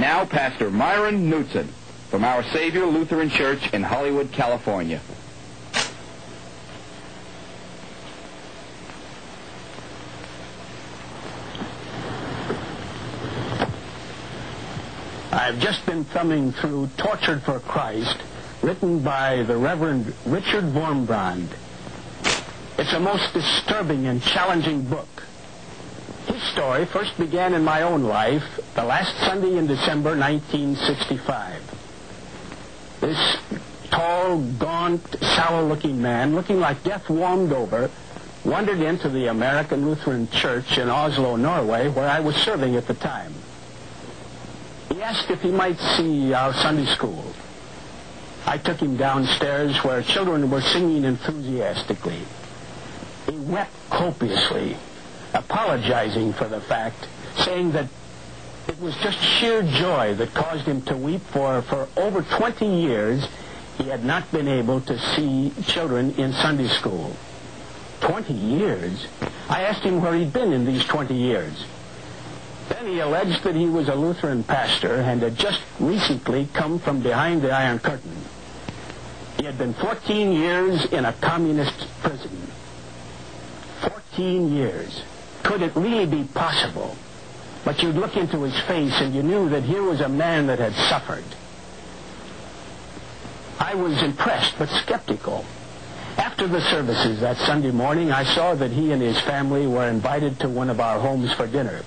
now, Pastor Myron Knutson from Our Savior Lutheran Church in Hollywood, California. I've just been thumbing through Tortured for Christ, written by the Reverend Richard Wurmbrand. It's a most disturbing and challenging book. His story first began in my own life the last Sunday in December 1965. This tall, gaunt, sallow-looking man, looking like death warmed over, wandered into the American Lutheran Church in Oslo, Norway, where I was serving at the time. He asked if he might see our Sunday school. I took him downstairs where children were singing enthusiastically. He wept copiously, apologizing for the fact, saying that it was just sheer joy that caused him to weep, for over 20 years he had not been able to see children in Sunday school. 20 years? I asked him where he'd been in these 20 years. Then he alleged that he was a Lutheran pastor and had just recently come from behind the Iron Curtain. He had been 14 years in a communist prison. 14 years. Could it really be possible? But you'd look into his face and you knew that here was a man that had suffered. I was impressed but skeptical. After the services that Sunday morning, I saw that he and his family were invited to one of our homes for dinner.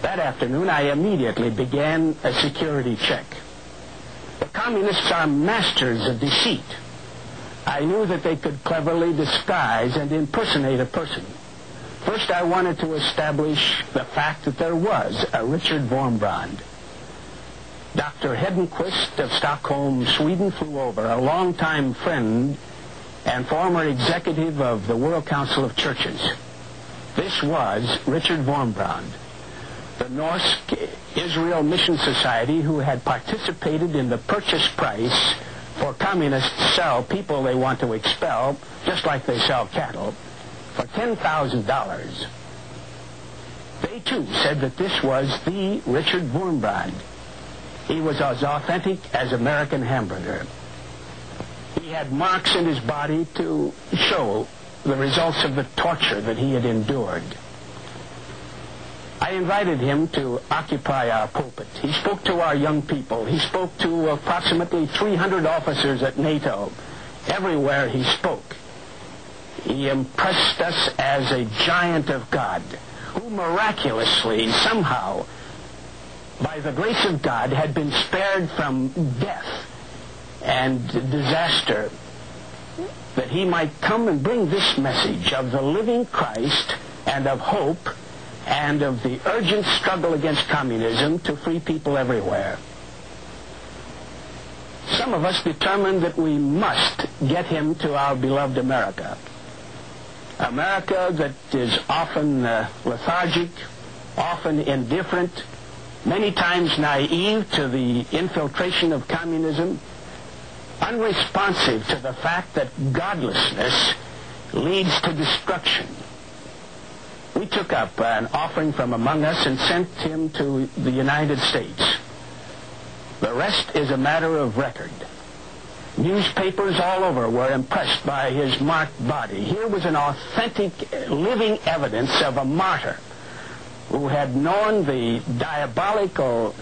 That afternoon, I immediately began a security check. The communists are masters of deceit. I knew that they could cleverly disguise and impersonate a person. First, I wanted to establish the fact that there was a Richard Wurmbrand. Dr. Hedenquist of Stockholm, Sweden, flew over, a longtime friend and former executive of the World Council of Churches. This was Richard Wurmbrand, the Norsk Israel Mission Society, who had participated in the purchase price for communists to sell people they want to expel, just like they sell cattle, for $10,000. They, too, said that this was the Richard Wurmbrand. He was as authentic as American Hamburger. He had marks in his body to show the results of the torture that he had endured. I invited him to occupy our pulpit. He spoke to our young people. He spoke to approximately 300 officers at NATO. Everywhere he spoke, he impressed us as a giant of God, who miraculously, somehow, by the grace of God, had been spared from death and disaster, that he might come and bring this message of the living Christ and of hope and of the urgent struggle against communism to free people everywhere. Some of us determined that we must get him to our beloved America. America that is often lethargic, often indifferent, many times naive to the infiltration of communism, unresponsive to the fact that godlessness leads to destruction. We took up an offering from among us and sent him to the United States. The rest is a matter of record. Newspapers all over were impressed by his marked body. Here was an authentic, living evidence of a martyr who had known the diabolical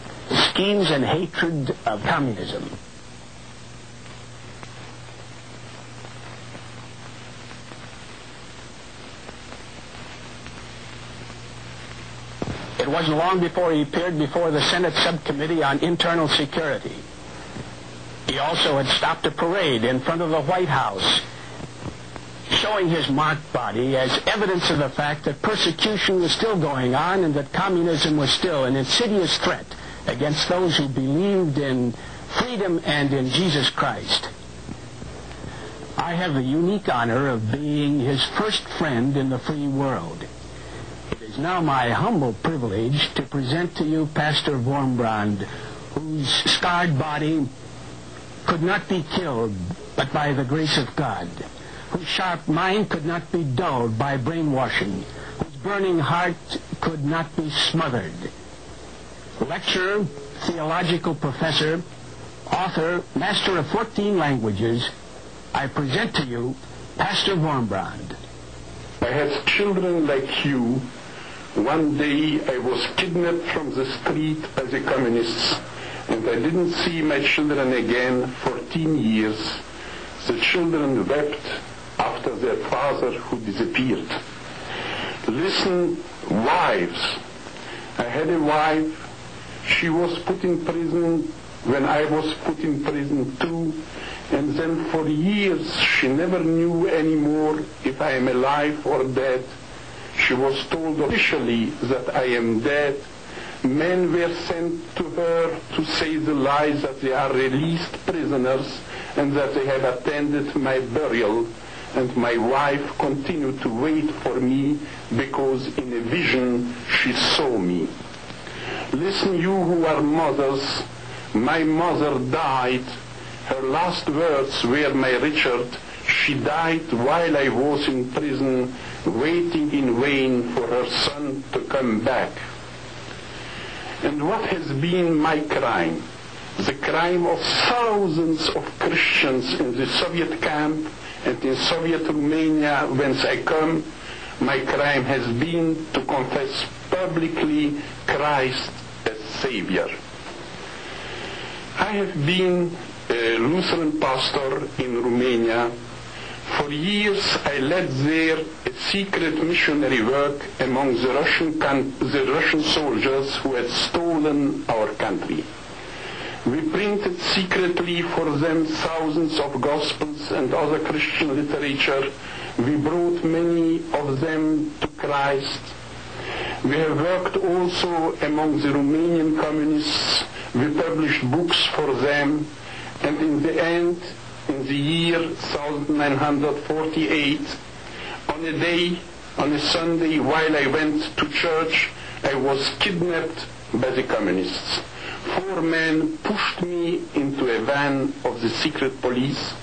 schemes and hatred of communism. It wasn't long before he appeared before the Senate Subcommittee on Internal Security. He also had stopped a parade in front of the White House, showing his marked body as evidence of the fact that persecution was still going on and that communism was still an insidious threat against those who believed in freedom and in Jesus Christ. I have the unique honor of being his first friend in the free world. It is now my humble privilege to present to you Pastor Wurmbrand, whose scarred body could not be killed but by the grace of God, whose sharp mind could not be dulled by brainwashing, whose burning heart could not be smothered. lecturer, theological professor, author, master of 14 languages, I present to you Pastor Wurmbrand. I had children like you. One day I was kidnapped from the street by the communists, and I didn't see my children again 14 years. The children wept after their father who disappeared. Listen, wives. I had a wife. She was put in prison when I was put in prison too, and then for years she never knew anymore if I am alive or dead. She was told officially that I am dead. Men were sent to her to say the lies that they are released prisoners and that they have attended my burial. And my wife continued to wait for me because in a vision she saw me. Listen, you who are mothers, my mother died. Her last words were, my Richard, she died while I was in prison, waiting in vain for her son to come back. And what has been my crime? The crime of thousands of Christians in the Soviet camp and in Soviet Romania, whence I come. My crime has been to confess publicly Christ as Savior. I have been a Lutheran pastor in Romania. For years I led there a secret missionary work among the Russian soldiers who had stolen our country. We printed secretly for them thousands of Gospels and other Christian literature. We brought many of them to Christ. We have worked also among the Romanian communists. We published books for them. And in the end, in the year 1948, on a Sunday, while I went to church, I was kidnapped by the communists. 4 men pushed me into a van of the secret police.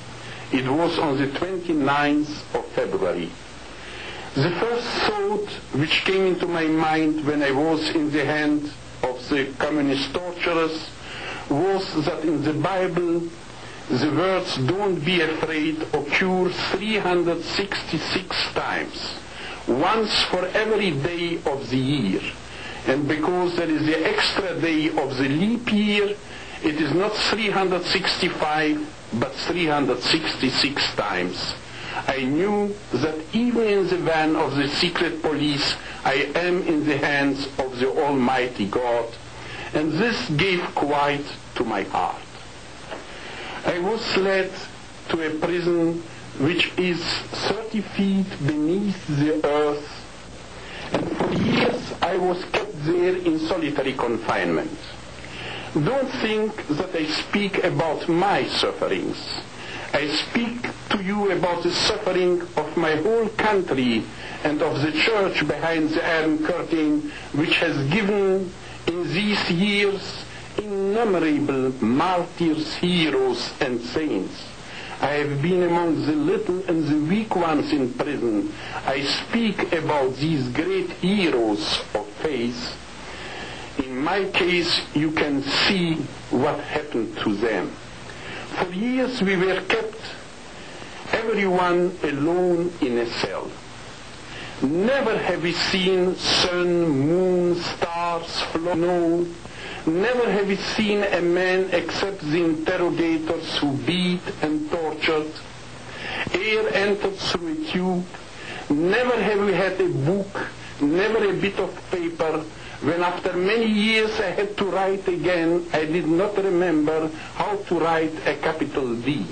It was on the 29th of February. The first thought which came into my mind when I was in the hand of the communist torturers was that in the Bible the words "don't be afraid" occur 366 times, once for every day of the year. And because there is the extra day of the leap year, it is not 365, but 366 times. I knew that even in the van of the secret police, I am in the hands of the Almighty God, and this gave quiet to my heart. I was led to a prison which is 30 feet beneath the earth, and for years I was kept there in solitary confinement. Don't think that I speak about my sufferings. I speak to you about the suffering of my whole country and of the church behind the Iron Curtain, which has given in these years innumerable martyrs, heroes, and saints. I have been among the little and the weak ones in prison. I speak about these great heroes of faith. In my case, you can see what happened to them. For years we were kept, everyone alone in a cell. Never have we seen sun, moon, stars, snow. Never have we seen a man except the interrogators who beat and tortured. Air entered through a tube. Never have we had a book, never a bit of paper. When after many years I had to write again, I did not remember how to write a capital D.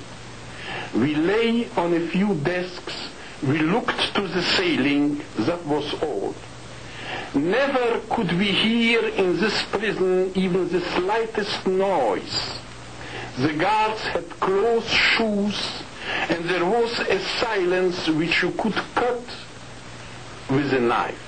We lay on a few desks. We looked to the ceiling. That was all. Never could we hear in this prison even the slightest noise. The guards had closed shoes, and there was a silence which you could cut with a knife.